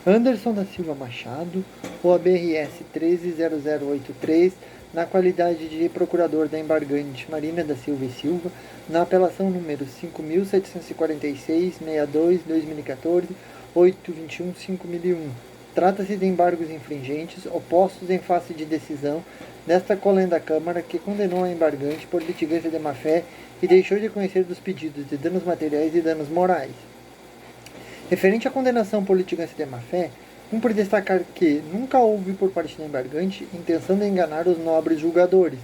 Anderson da Silva Machado, OAB-RS 130083, na qualidade de procurador da embargante Marina da Silva e Silva, na apelação número 5.746-62-2014, 821-5001. Trata-se de embargos infringentes opostos em face de decisão desta colenda Câmara que condenou a embargante por litigância de má-fé e deixou de conhecer dos pedidos de danos materiais e danos morais. Referente à condenação por litigância de má-fé, cumpre destacar que nunca houve por parte da embargante intenção de enganar os nobres julgadores.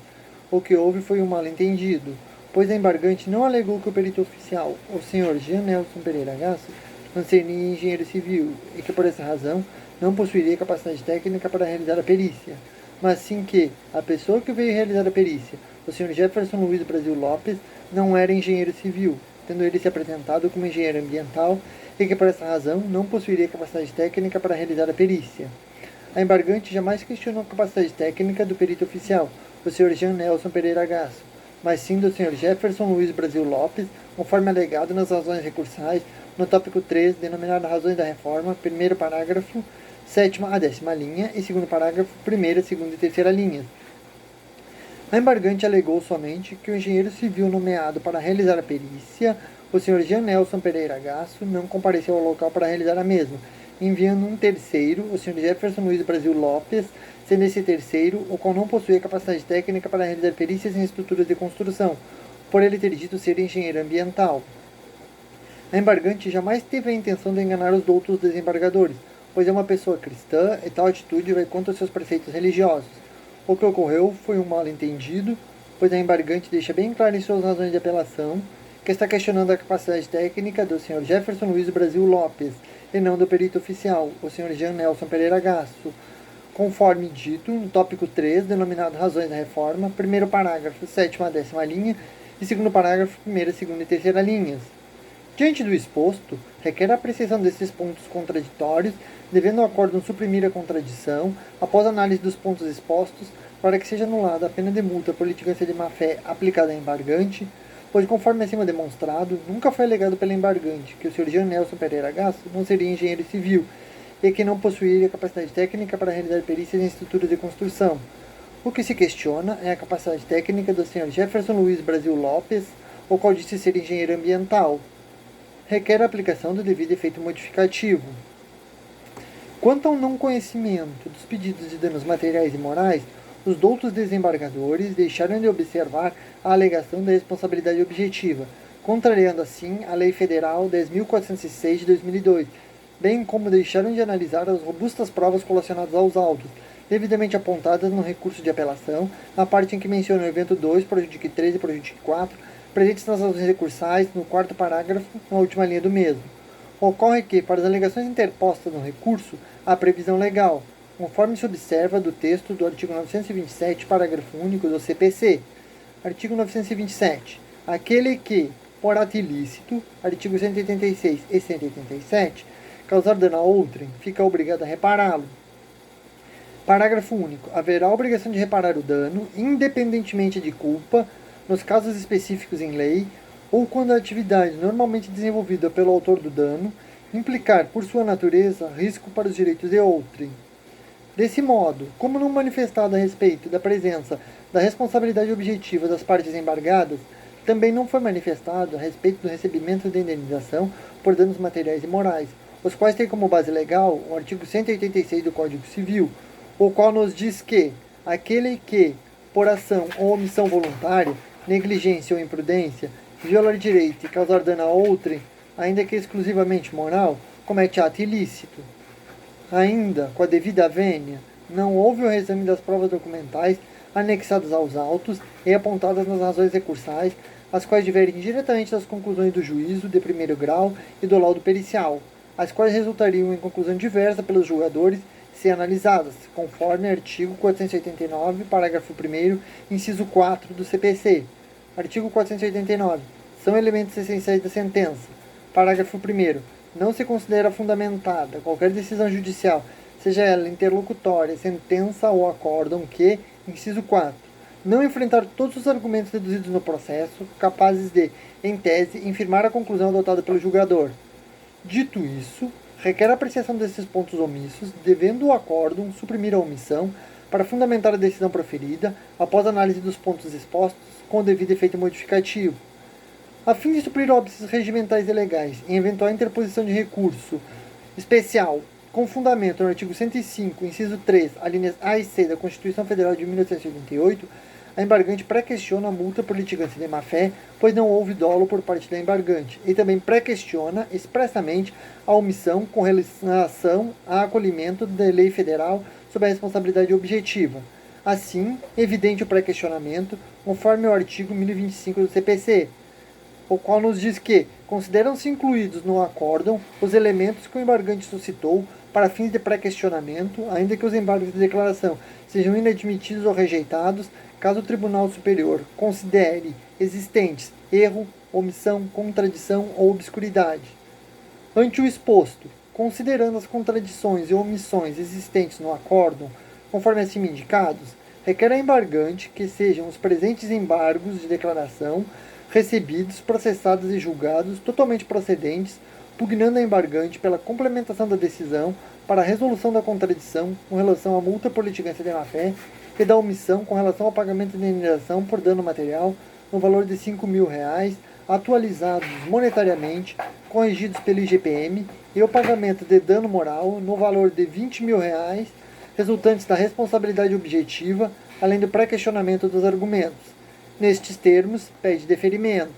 O que houve foi um mal-entendido, pois a embargante não alegou que o perito oficial, o Sr. Jean Nelson Pereira Gasso, não seria engenheiro civil e que, por essa razão, não possuiria capacidade técnica para realizar a perícia, mas sim que a pessoa que veio realizar a perícia, o Sr. Jefferson Luiz Brasil Lopes, não era engenheiro civil, tendo ele se apresentado como engenheiro ambiental e que, por essa razão, não possuiria capacidade técnica para realizar a perícia. A embargante jamais questionou a capacidade técnica do perito oficial, o Sr. Jean Nelson Pereira Gasso, mas sim do Sr. Jefferson Luiz Brasil Lopes, conforme alegado nas razões recursais, no tópico 3, denominado Razões da Reforma, primeiro parágrafo, 7ª a 10ª linha e segundo parágrafo, 1ª, 2ª e 3ª linhas. A embargante alegou somente que o engenheiro civil nomeado para realizar a perícia, o Sr. Jean Nelson Pereira Gasso, não compareceu ao local para realizar a mesma, enviando um terceiro, o Sr. Jefferson Luiz Brasil Lopes, sendo esse terceiro o qual não possuía capacidade técnica para realizar perícias em estruturas de construção, por ele ter dito ser engenheiro ambiental. A embargante jamais teve a intenção de enganar os doutos desembargadores, pois é uma pessoa cristã e tal atitude vai contra os seus preceitos religiosos. O que ocorreu foi um mal-entendido, pois a embargante deixa bem claro em suas razões de apelação que está questionando a capacidade técnica do Sr. Jefferson Luiz Brasil Lopes e não do perito oficial, o Sr. Jean Nelson Pereira Gasso, conforme dito no tópico 3, denominado Razões da Reforma, primeiro parágrafo, 7ª a 10ª linha e segundo parágrafo, 1ª, 2ª e 3ª linhas. Diante do exposto, requer a apreciação desses pontos contraditórios, devendo o acórdão suprimir a contradição, após análise dos pontos expostos, para que seja anulada a pena de multa por litigância de má-fé aplicada a embargante, pois, conforme acima demonstrado, nunca foi alegado pela embargante que o Sr. Jean Nelson Pereira Gasso não seria engenheiro civil e que não possuiria capacidade técnica para realizar perícias em estruturas de construção. O que se questiona é a capacidade técnica do Sr. Jefferson Luiz Brasil Lopes, o qual disse ser engenheiro ambiental. Requer a aplicação do devido efeito modificativo. Quanto ao não conhecimento dos pedidos de danos materiais e morais, os doutos desembargadores deixaram de observar a alegação da responsabilidade objetiva, contrariando assim a Lei Federal 10.406 de 2002, bem como deixaram de analisar as robustas provas colacionadas aos autos, devidamente apontadas no recurso de apelação, na parte em que menciona o evento 2, projudique 3 e projudique 4, presentes nas razões recursais, no 4º parágrafo, na última linha do mesmo. Ocorre que, para as alegações interpostas no recurso, há previsão legal, conforme se observa do texto do artigo 927, parágrafo único do CPC. Artigo 927. Aquele que, por ato ilícito, artigo 186 e 187, causar dano a outrem, fica obrigado a repará-lo. Parágrafo único. Haverá a obrigação de reparar o dano, independentemente de culpa, nos casos específicos em lei, ou quando a atividade normalmente desenvolvida pelo autor do dano implicar, por sua natureza, risco para os direitos de outrem. Desse modo, como não manifestado a respeito da presença da responsabilidade objetiva das partes embargadas, também não foi manifestado a respeito do recebimento de indenização por danos materiais e morais, os quais têm como base legal o artigo 186 do Código Civil, o qual nos diz que aquele que, por ação ou omissão voluntária, negligência ou imprudência, violar direito e causar dano a outrem, ainda que exclusivamente moral, comete ato ilícito. Ainda, com a devida vênia, não houve o reexame das provas documentais anexadas aos autos e apontadas nas razões recursais, as quais divergem diretamente das conclusões do juízo de primeiro grau e do laudo pericial, as quais resultariam em conclusão diversa pelos julgadores se analisadas, conforme artigo 489, parágrafo 1º, inciso 4 do CPC. Artigo 489. São elementos essenciais da sentença. Parágrafo 1º. Não se considera fundamentada qualquer decisão judicial, seja ela interlocutória, sentença ou acórdão que, inciso 4, não enfrentar todos os argumentos deduzidos no processo, capazes de, em tese, infirmar a conclusão adotada pelo julgador. Dito isso, requer a apreciação desses pontos omissos, devendo o acórdão suprimir a omissão para fundamentar a decisão proferida após análise dos pontos expostos com o devido efeito modificativo. A fim de suprir óbices regimentais e legais em eventual interposição de recurso especial com fundamento no artigo 105, inciso 3, alíneas A e C da Constituição Federal de 1988, a embargante pré-questiona a multa por litigância de má-fé, pois não houve dolo por parte da embargante, e também pré-questiona expressamente a omissão com relação a acolhimento da lei federal sobre a responsabilidade objetiva. Assim, evidente o pré-questionamento, conforme o artigo 1025 do CPC, o qual nos diz que consideram-se incluídos no acórdão os elementos que o embargante suscitou para fins de pré-questionamento, ainda que os embargos de declaração sejam inadmitidos ou rejeitados, caso o Tribunal Superior considere existentes erro, omissão, contradição ou obscuridade. Ante o exposto, considerando as contradições e omissões existentes no acórdão, conforme acima indicados, requer a embargante que sejam os presentes embargos de declaração recebidos, processados e julgados totalmente procedentes, pugnando a embargante pela complementação da decisão para a resolução da contradição com relação à multa por litigância de má-fé e da omissão com relação ao pagamento de indenização por dano material no valor de R$ 5.000, atualizados monetariamente, corrigidos pelo IGPM, e o pagamento de dano moral no valor de R$ 20.000, resultantes da responsabilidade objetiva, além do pré-questionamento dos argumentos. Nestes termos, pede deferimento.